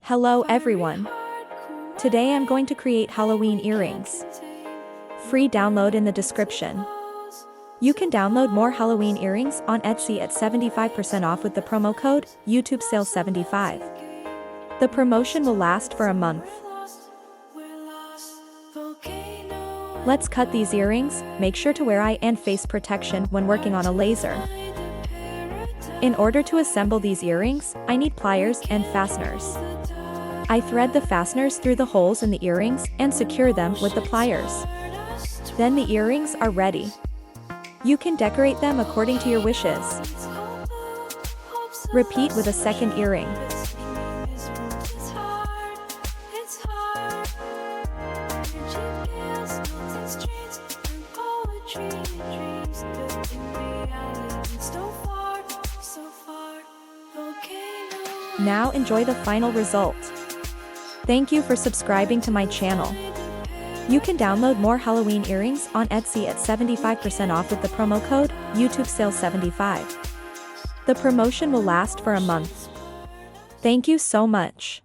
Hello everyone. Today I'm going to create Halloween earrings. Free download in the description. You can download more Halloween earrings on Etsy at 75% off with the promo code YouTubeSale75. The promotion will last for a month. Let's cut these earrings. Make sure to wear eye and face protection when working on a laser. In order to assemble these earrings, I need pliers and fasteners. I thread the fasteners through the holes in the earrings and secure them with the pliers. Then the earrings are ready. You can decorate them according to your wishes. Repeat with a second earring. Now enjoy the final result. Thank you for subscribing to my channel. You can download more Halloween earrings on Etsy at 75% off with the promo code YouTubeSale75. The promotion will last for a month. Thank you so much.